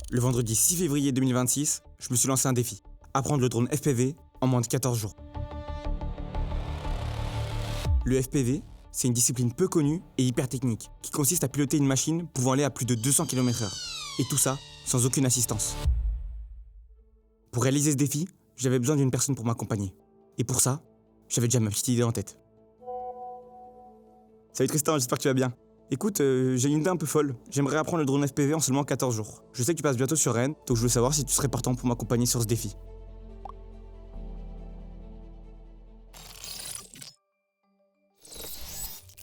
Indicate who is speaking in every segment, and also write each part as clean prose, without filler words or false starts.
Speaker 1: Le vendredi 6 février 2026, je me suis lancé un défi. Apprendre le drone FPV en moins de 14 jours. Le FPV, c'est une discipline peu connue et hyper technique qui consiste à piloter une machine pouvant aller à plus de 200 km/h. Et tout ça sans aucune assistance. Pour réaliser ce défi, j'avais besoin d'une personne pour m'accompagner. Et pour ça, j'avais déjà ma petite idée en tête. Salut Tristan, j'espère que tu vas bien. Écoute, j'ai une idée un peu folle. J'aimerais apprendre le drone FPV en seulement 14 jours. Je sais que tu passes bientôt sur Rennes, donc je veux savoir si tu serais partant pour m'accompagner sur ce défi.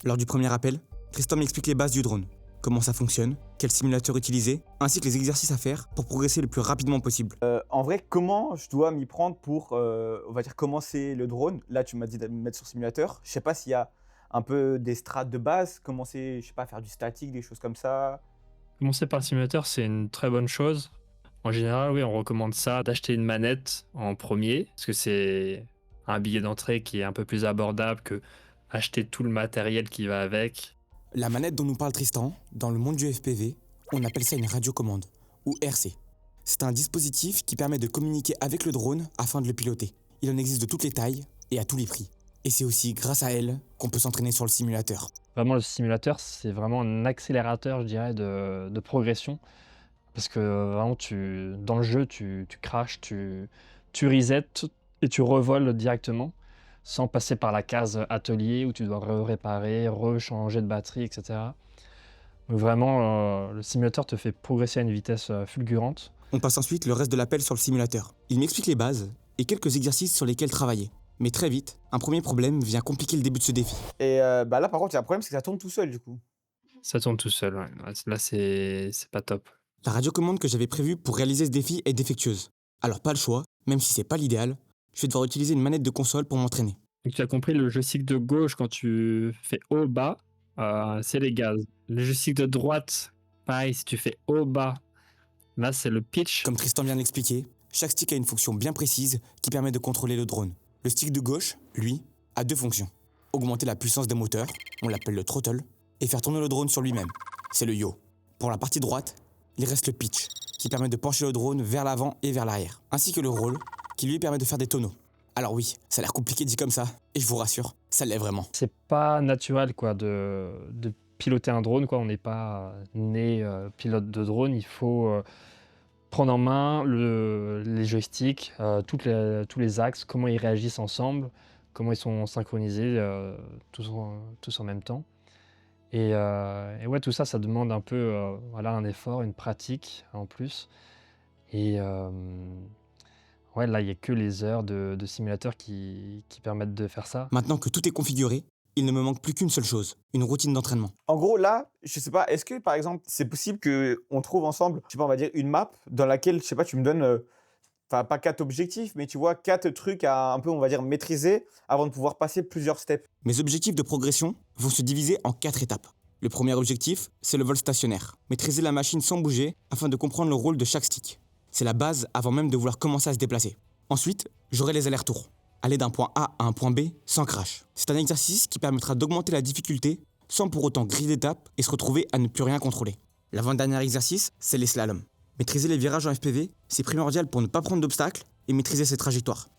Speaker 1: Lors du premier appel, Tristan m'explique les bases du drone, comment ça fonctionne, quel simulateur utiliser, ainsi que les exercices à faire pour progresser le plus rapidement possible.
Speaker 2: En vrai, comment je dois m'y prendre pour, on va dire, commencer le drone? Là, tu m'as dit de me mettre sur simulateur. Je sais pas s'il y a un peu des strates de base, commencer, je sais pas, à faire du statique, des choses comme ça.
Speaker 3: Commencer par le simulateur, c'est une très bonne chose. En général, oui, on recommande ça d'acheter une manette en premier, parce que c'est un billet d'entrée qui est un peu plus abordable que acheter tout le matériel qui va avec.
Speaker 1: La manette dont nous parle Tristan, dans le monde du FPV, on appelle ça une radiocommande, ou RC. C'est un dispositif qui permet de communiquer avec le drone afin de le piloter. Il en existe de toutes les tailles et à tous les prix. Et c'est aussi grâce à elle qu'on peut s'entraîner sur le simulateur.
Speaker 4: Vraiment, le simulateur, c'est vraiment un accélérateur, je dirais, de progression. Parce que vraiment, dans le jeu, tu crashes, tu resets et tu revoles directement, sans passer par la case atelier où tu dois réparer, rechanger de batterie, etc. Donc vraiment, le simulateur te fait progresser à une vitesse fulgurante.
Speaker 1: On passe ensuite le reste de l'appel sur le simulateur. Il m'explique les bases et quelques exercices sur lesquels travailler. Mais très vite, un premier problème vient compliquer le début de ce défi.
Speaker 2: Et là, par contre, il y a un problème, c'est que ça tourne tout seul, du coup.
Speaker 3: Ça tourne tout seul, ouais. Là, c'est pas top.
Speaker 1: La radiocommande que j'avais prévue pour réaliser ce défi est défectueuse. Alors pas le choix, même si c'est pas l'idéal, je vais devoir utiliser une manette de console pour m'entraîner.
Speaker 3: Donc, tu as compris, le joystick de gauche, quand tu fais haut-bas, c'est les gaz. Le joystick de droite, pareil, si tu fais haut-bas, là, c'est le pitch.
Speaker 1: Comme Tristan vient d'expliquer, chaque stick a une fonction bien précise qui permet de contrôler le drone. Le stick de gauche, lui, a deux fonctions. Augmenter la puissance des moteurs, on l'appelle le throttle, et faire tourner le drone sur lui-même, c'est le yaw. Pour la partie droite, il reste le pitch, qui permet de pencher le drone vers l'avant et vers l'arrière, ainsi que le roll, qui lui permet de faire des tonneaux. Alors oui, ça a l'air compliqué dit comme ça, et je vous rassure, ça l'est vraiment.
Speaker 4: C'est pas naturel quoi, de piloter un drone, quoi. On n'est pas né pilote de drone, il faut prendre en main les joysticks, tous les axes, comment ils réagissent ensemble, comment ils sont synchronisés tous en même temps. Et ouais, tout ça, ça demande un peu voilà, un effort, une pratique en plus. Et ouais, là, il n'y a que les heures de simulateur qui permettent de faire ça.
Speaker 1: Maintenant que tout est configuré, il ne me manque plus qu'une seule chose, une routine d'entraînement.
Speaker 2: En gros, là, je sais pas, est-ce que, par exemple, c'est possible qu'on trouve ensemble, je sais pas, on va dire une map dans laquelle, je sais pas, tu me donnes, enfin, pas 4 objectifs, mais tu vois, 4 trucs à un peu, on va dire, maîtriser avant de pouvoir passer plusieurs steps.
Speaker 1: Mes objectifs de progression vont se diviser en 4 étapes. Le premier objectif, c'est le vol stationnaire. Maîtriser la machine sans bouger afin de comprendre le rôle de chaque stick. C'est la base avant même de vouloir commencer à se déplacer. Ensuite, j'aurai les allers-retours. Aller d'un point A à un point B sans crash. C'est un exercice qui permettra d'augmenter la difficulté sans pour autant griller d'étapes et se retrouver à ne plus rien contrôler. L'avant-dernier exercice, c'est les slaloms. Maîtriser les virages en FPV, c'est primordial pour ne pas prendre d'obstacles et maîtriser ses trajectoires.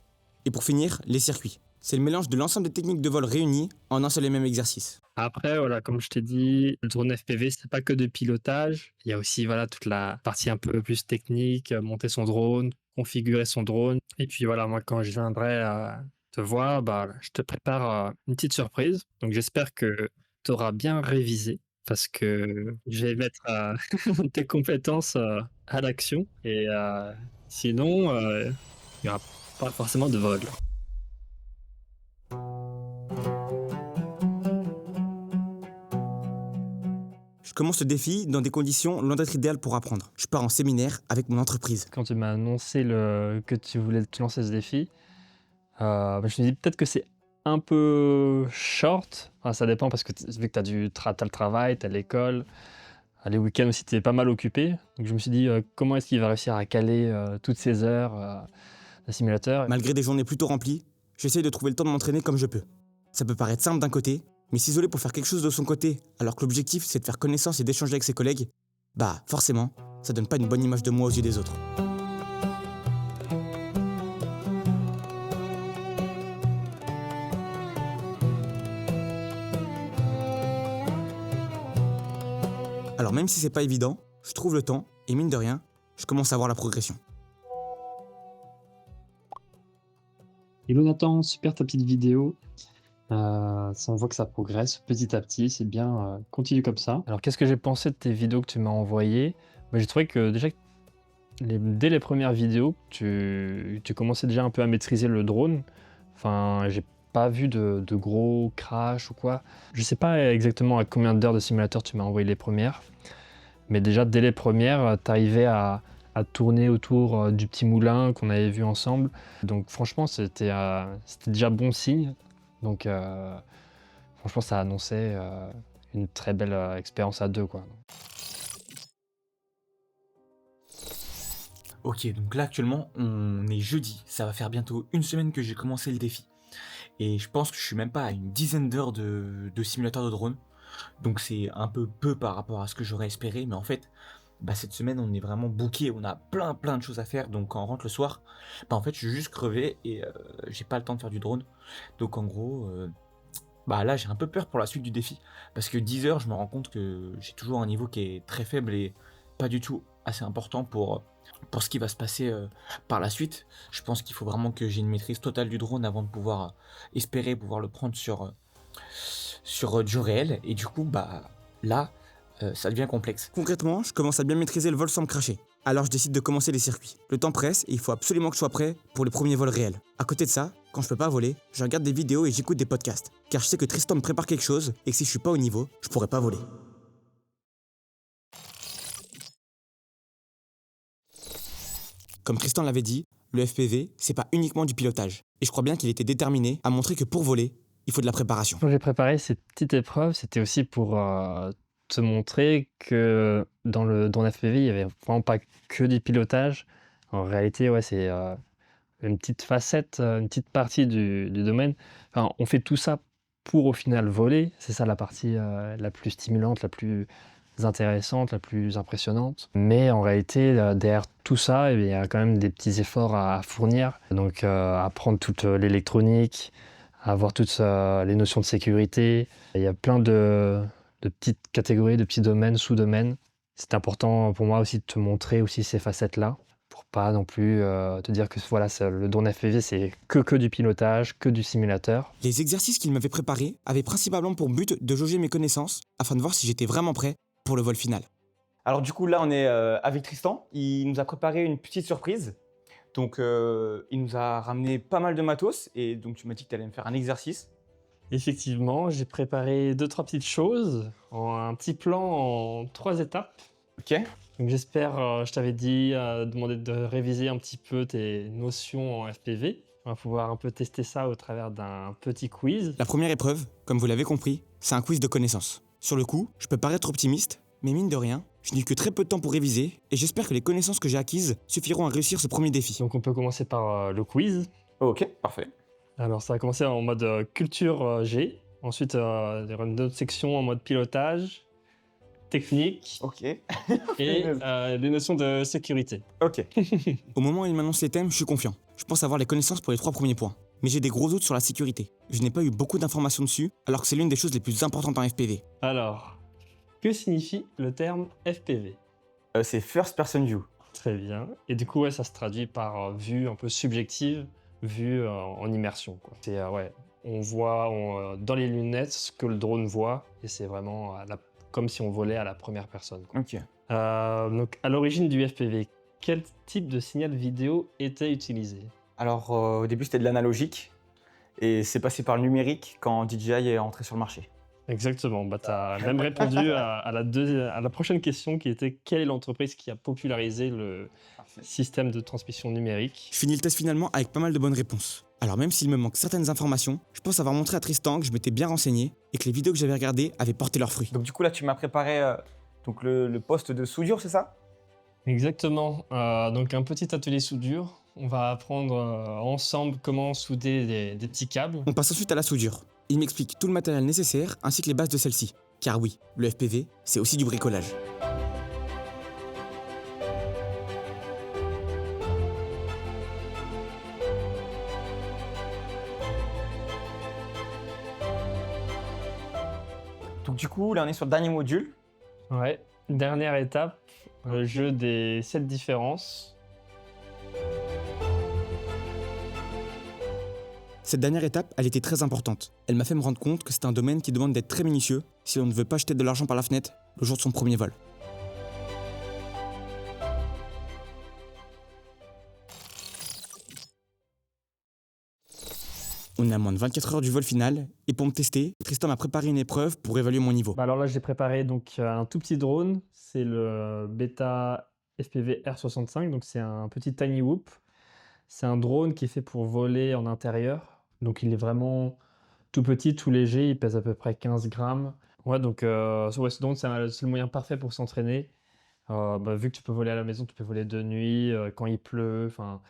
Speaker 1: Et pour finir, les circuits. C'est le mélange de l'ensemble des techniques de vol réunies en un seul et même exercice.
Speaker 3: Après, voilà, comme je t'ai dit, le drone FPV, c'est pas que de pilotage. Il y a aussi voilà, toute la partie un peu plus technique, monter son drone, configurer son drone. Et puis voilà, moi, quand je viendrai te voir, bah, je te prépare une petite surprise. Donc j'espère que tu auras bien révisé parce que je vais mettre tes compétences à l'action. Et sinon, il n'y aura pas forcément de vol.
Speaker 1: Je commence le défi dans des conditions loin d'être idéales pour apprendre. Je pars en séminaire avec mon entreprise.
Speaker 4: Quand tu m'as annoncé que tu voulais te lancer ce défi, je me suis dit peut-être que c'est un peu short. Enfin, ça dépend parce que vu que tu as le travail, tu as l'école, les week-ends aussi, tu es pas mal occupé. Donc je me suis dit comment est-ce qu'il va réussir à caler toutes ces heures de simulateur.
Speaker 1: Malgré des journées plutôt remplies, j'essaye de trouver le temps de m'entraîner comme je peux. Ça peut paraître simple d'un côté, mais s'isoler pour faire quelque chose de son côté, alors que l'objectif c'est de faire connaissance et d'échanger avec ses collègues, bah forcément, ça donne pas une bonne image de moi aux yeux des autres. Alors même si c'est pas évident, je trouve le temps et mine de rien, je commence à voir la progression.
Speaker 5: Hello Nathan, super ta petite vidéo. On voit que ça progresse petit à petit, c'est bien, continue comme ça.
Speaker 4: Alors, qu'est-ce que j'ai pensé de tes vidéos que tu m'as envoyées? Bah, j'ai trouvé que déjà, dès les premières vidéos, tu commençais déjà un peu à maîtriser le drone. Enfin, j'ai pas vu de gros crash ou quoi. Je sais pas exactement à combien d'heures de simulateur tu m'as envoyé les premières, mais déjà dès les premières, tu arrivais à tourner autour du petit moulin qu'on avait vu ensemble. Donc franchement, c'était déjà bon signe. Donc franchement, ça annonçait une très belle expérience à deux, quoi.
Speaker 6: Ok, donc là actuellement on est jeudi, ça va faire bientôt une semaine que j'ai commencé le défi. Et je pense que je suis même pas à une dizaine d'heures de simulateur de drone. Donc c'est un peu par rapport à ce que j'aurais espéré, mais en fait, cette semaine on est vraiment booké, on a plein de choses à faire. Donc quand on rentre le soir, en fait je suis juste crevé et j'ai pas le temps de faire du drone. Donc en gros, là j'ai un peu peur pour la suite du défi. Parce que 10 heures, je me rends compte que j'ai toujours un niveau qui est très faible et pas du tout assez important pour ce qui va se passer par la suite. Je pense qu'il faut vraiment que j'ai une maîtrise totale du drone avant de pouvoir espérer pouvoir le prendre sur du réel. Et du coup, là, ça devient complexe.
Speaker 1: Concrètement, je commence à bien maîtriser le vol sans me cracher. Alors je décide de commencer les circuits. Le temps presse et il faut absolument que je sois prêt pour les premiers vols réels. À côté de ça, quand je peux pas voler, je regarde des vidéos et j'écoute des podcasts. Car je sais que Tristan me prépare quelque chose et que si je suis pas au niveau, je pourrais pas voler. Comme Tristan l'avait dit, le FPV, c'est pas uniquement du pilotage. Et je crois bien qu'il était déterminé à montrer que pour voler, il faut de la préparation.
Speaker 4: Quand j'ai préparé cette petite épreuve, c'était aussi pour te montrer que dans le FPV, il y avait vraiment pas que du pilotage. En réalité, ouais, c'est une petite facette, une petite partie du domaine. Enfin, on fait tout ça pour au final voler. C'est ça la partie la plus stimulante, la plus intéressante, la plus impressionnante. Mais en réalité, derrière tout ça, il y a quand même des petits efforts à fournir. Donc, apprendre toute l'électronique, avoir toutes les notions de sécurité. Il y a plein de petites catégories, de petits domaines, sous-domaines. C'est important pour moi aussi de te montrer aussi ces facettes-là, pour pas non plus te dire que voilà, le drone FPV, c'est que du pilotage, que du simulateur.
Speaker 1: Les exercices qu'il m'avait préparés avaient principalement pour but de jauger mes connaissances afin de voir si j'étais vraiment prêt pour le vol final.
Speaker 2: Alors du coup, là, on est avec Tristan. Il nous a préparé une petite surprise. Donc, il nous a ramené pas mal de matos. Et donc, tu m'as dit que tu allais me faire un exercice.
Speaker 3: Effectivement, j'ai préparé 2-3 petites choses, un petit plan en 3 étapes.
Speaker 2: Ok.
Speaker 3: Donc j'espère, je t'avais dit, demander de réviser un petit peu tes notions en FPV. On va pouvoir un peu tester ça au travers d'un petit quiz.
Speaker 1: La première épreuve, comme vous l'avez compris, c'est un quiz de connaissances. Sur le coup, je peux paraître optimiste, mais mine de rien, je n'ai eu que très peu de temps pour réviser et j'espère que les connaissances que j'ai acquises suffiront à réussir ce premier défi.
Speaker 3: Donc on peut commencer par le quiz.
Speaker 2: Ok, parfait.
Speaker 3: Alors ça va commencer en mode culture G. Ensuite, il y aura une autre section en mode pilotage, technique
Speaker 2: Ok.
Speaker 3: et des notions de sécurité.
Speaker 2: Ok.
Speaker 1: Au moment où il m'annonce les thèmes, je suis confiant. Je pense avoir les connaissances pour les 3 premiers points. Mais j'ai des gros doutes sur la sécurité. Je n'ai pas eu beaucoup d'informations dessus, alors que c'est l'une des choses les plus importantes en FPV.
Speaker 3: Alors, que signifie le terme FPV?
Speaker 2: C'est First Person View.
Speaker 3: Très bien. Et du coup, ouais, ça se traduit par vue un peu subjective, vue en immersion, quoi. C'est, on voit dans les lunettes ce que le drone voit, et c'est vraiment comme si on volait à la première personne, quoi.
Speaker 2: Ok.
Speaker 3: Donc, à l'origine du FPV, quel type de signal vidéo était utilisé?
Speaker 2: Alors, au début, c'était de l'analogique. Et c'est passé par le numérique quand DJI est entré sur le marché.
Speaker 3: Exactement. Tu as même répondu à la prochaine question qui était quelle est l'entreprise qui a popularisé le système de transmission numérique?
Speaker 1: Je finis le test finalement avec pas mal de bonnes réponses. Alors même s'il me manque certaines informations, je pense avoir montré à Tristan que je m'étais bien renseigné et que les vidéos que j'avais regardées avaient porté leurs fruits.
Speaker 2: Donc, du coup, là, tu m'as préparé donc le poste de soudure, c'est ça?
Speaker 3: Exactement. Donc un petit atelier soudure. On va apprendre ensemble comment souder des petits câbles.
Speaker 1: On passe ensuite à la soudure. Il m'explique tout le matériel nécessaire ainsi que les bases de celle-ci. Car oui, le FPV, c'est aussi du bricolage.
Speaker 2: Donc du coup, là, on est sur le dernier module.
Speaker 4: Ouais. Dernière étape, le jeu des 7 différences.
Speaker 1: Cette dernière étape, elle était très importante. Elle m'a fait me rendre compte que c'est un domaine qui demande d'être très minutieux si l'on ne veut pas jeter de l'argent par la fenêtre le jour de son premier vol. On est à moins de 24 heures du vol final, et pour me tester, Tristan m'a préparé une épreuve pour évaluer mon niveau.
Speaker 4: Bah alors là, j'ai préparé donc un tout petit drone. C'est le Beta FPV R65, donc c'est un petit Tiny Whoop. C'est un drone qui est fait pour voler en intérieur. Donc il est vraiment tout petit, tout léger. Il pèse à peu près 15 grammes. Ouais, donc ouais, ce drone, c'est le moyen parfait pour s'entraîner. Vu que tu peux voler à la maison, tu peux voler de nuit, quand il pleut. Enfin,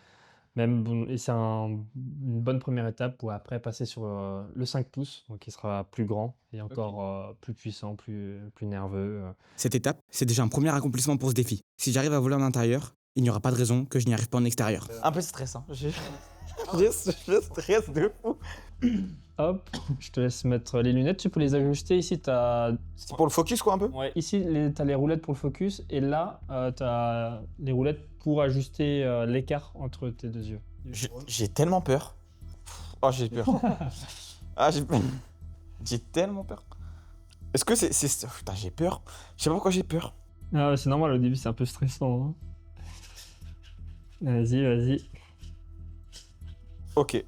Speaker 4: même et c'est une bonne première étape pour après passer sur le 5 pouces, donc qui sera plus grand et encore plus puissant, plus nerveux.
Speaker 1: Cette étape, c'est déjà un premier accomplissement pour ce défi. Si j'arrive à voler en intérieur, il n'y aura pas de raison que je n'y arrive pas en extérieur.
Speaker 2: Un peu stressant. Je stresse de fou.
Speaker 4: Hop, je te laisse mettre les lunettes. Tu peux les ajuster ici.
Speaker 2: C'est pour le focus, quoi, un peu?
Speaker 4: Ouais, ici, tu as les roulettes pour le focus et là, tu as les roulettes pour ajuster l'écart entre tes deux yeux.
Speaker 2: J'ai tellement peur. Oh, j'ai peur. Ah, j'ai tellement peur. Est-ce que c'est... Putain, j'ai peur. Je sais pas pourquoi j'ai peur.
Speaker 4: Ah ouais, c'est normal, au début, c'est un peu stressant. Hein. Vas-y, vas-y.
Speaker 2: Ok.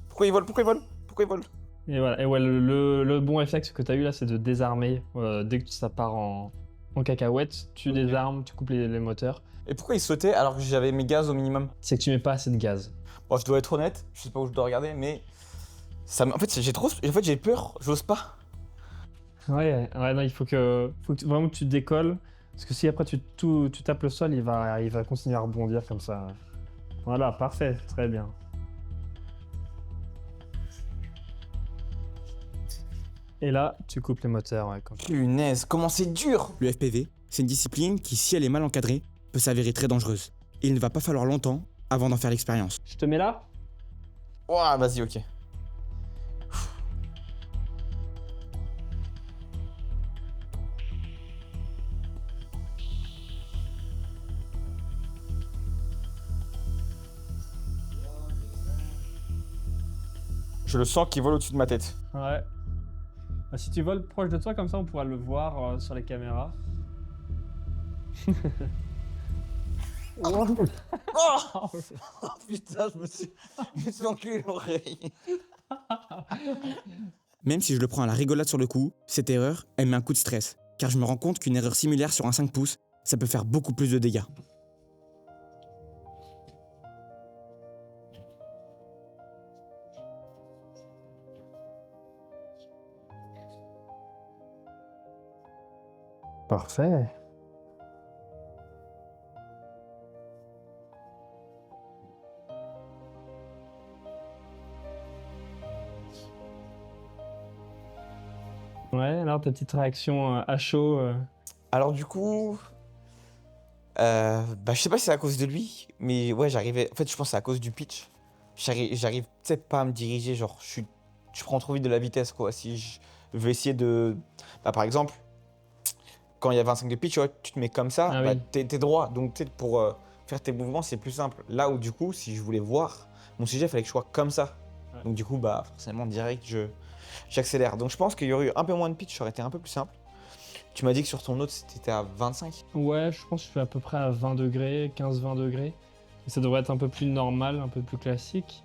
Speaker 2: Pourquoi il vole?
Speaker 4: Et voilà. Et ouais, le bon réflexe que tu as eu là, c'est de désarmer. Dès que ça part en cacahuète, tu désarmes, tu coupes les moteurs.
Speaker 2: Et pourquoi il sautait alors que j'avais mes gaz au minimum?
Speaker 4: C'est que tu mets pas assez de gaz.
Speaker 2: Bon, je dois être honnête, je sais pas où je dois regarder, mais... En fait, j'ai peur, j'ose pas.
Speaker 4: Ouais, non, il faut que vraiment tu décolles. Parce que si après tu tapes le sol, il va continuer à rebondir comme ça. Voilà, parfait, très bien. Et là, tu coupes les moteurs. Ouais,
Speaker 2: Punaise, comment c'est dur!
Speaker 1: Le FPV, c'est une discipline qui, si elle est mal encadrée, peut s'avérer très dangereuse. Et il ne va pas falloir longtemps avant d'en faire l'expérience.
Speaker 4: Je te mets là?
Speaker 2: Ouah, vas-y, ok. Je le sens qu'il vole au-dessus de ma tête.
Speaker 4: Ouais. Si tu voles proche de toi, comme ça, on pourra le voir sur les caméras.
Speaker 2: Oh putain, je me suis enculé l'oreille.
Speaker 1: Même si je le prends à la rigolade sur le coup, cette erreur, elle met un coup de stress. Car je me rends compte qu'une erreur similaire sur un 5 pouces, ça peut faire beaucoup plus de dégâts.
Speaker 4: Parfait. Ouais, alors ta petite réaction à chaud.
Speaker 2: Alors du coup... je sais pas si c'est à cause de lui, mais ouais, j'arrivais... En fait, je pense que c'est à cause du pitch. J'arrive peut-être pas à me diriger, genre, je prends trop vite de la vitesse, quoi. Si je veux essayer de... par exemple, quand il y a 25 de pitch, ouais, tu te mets comme ça,
Speaker 4: Ah oui.
Speaker 2: t'es droit. Donc, peut-être pour faire tes mouvements, c'est plus simple. Là où, du coup, si je voulais voir mon sujet, il fallait que je sois comme ça.
Speaker 4: Ouais.
Speaker 2: Donc, du coup, forcément, direct, j'accélère. Donc, je pense qu'il y aurait eu un peu moins de pitch, ça aurait été un peu plus simple. Tu m'as dit que sur ton autre, c'était à 25.
Speaker 4: Ouais, je pense que je suis à peu près à 20 degrés, 15-20 degrés. Et ça devrait être un peu plus normal, un peu plus classique.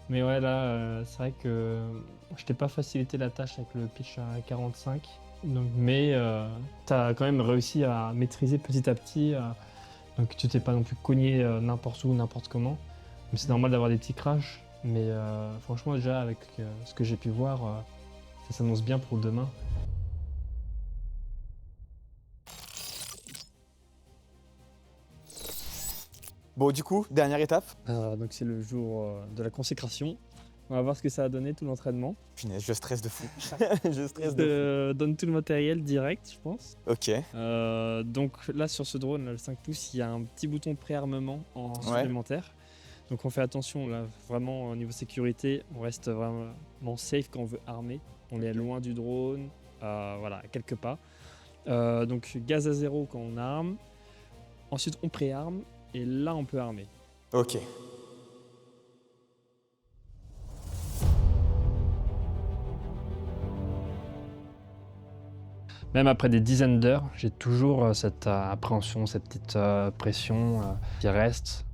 Speaker 4: Mais ouais, là, c'est vrai que je t'ai pas facilité la tâche avec le pitch à 45. Donc, mais t'as quand même réussi à maîtriser petit à petit. Donc tu t'es pas non plus cogné n'importe où, n'importe comment. Mais c'est normal d'avoir des petits crashs. Mais franchement, déjà, avec ce que j'ai pu voir, ça s'annonce bien pour demain.
Speaker 2: Bon, du coup, dernière étape.
Speaker 4: Donc c'est le jour de la consécration. On va voir ce que ça a donné, tout l'entraînement.
Speaker 2: Punaise, je stresse de fou. Je stresse de
Speaker 4: Donne tout le matériel direct, je pense.
Speaker 2: fou. Ok.
Speaker 4: Donc là, sur ce drone, là, le 5 pouces, il y a un petit bouton préarmement en supplémentaire. Donc on fait attention, là, vraiment, au niveau sécurité, on reste vraiment safe quand on veut armer. On est loin du drone, voilà, à quelques pas. Donc gaz à zéro quand on arme. Ensuite on préarme et là on peut armer.
Speaker 2: Ok.
Speaker 4: Même après des dizaines d'heures, j'ai toujours cette appréhension, cette petite pression qui reste.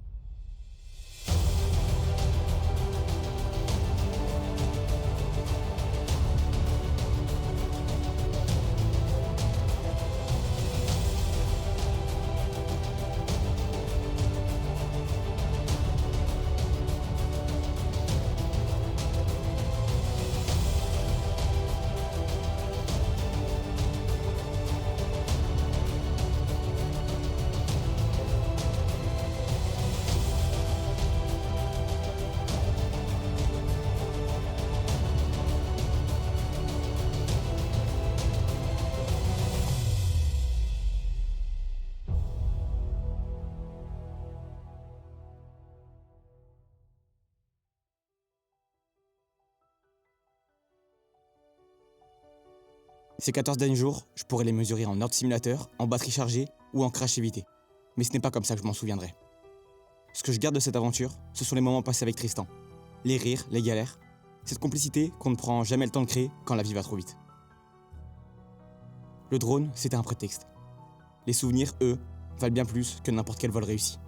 Speaker 1: Ces 14 derniers jours, je pourrais les mesurer en heures de simulateur, en batterie chargée ou en crash évité. Mais ce n'est pas comme ça que je m'en souviendrai. Ce que je garde de cette aventure, ce sont les moments passés avec Tristan. Les rires, les galères, cette complicité qu'on ne prend jamais le temps de créer quand la vie va trop vite. Le drone, c'était un prétexte. Les souvenirs, eux, valent bien plus que n'importe quel vol réussi.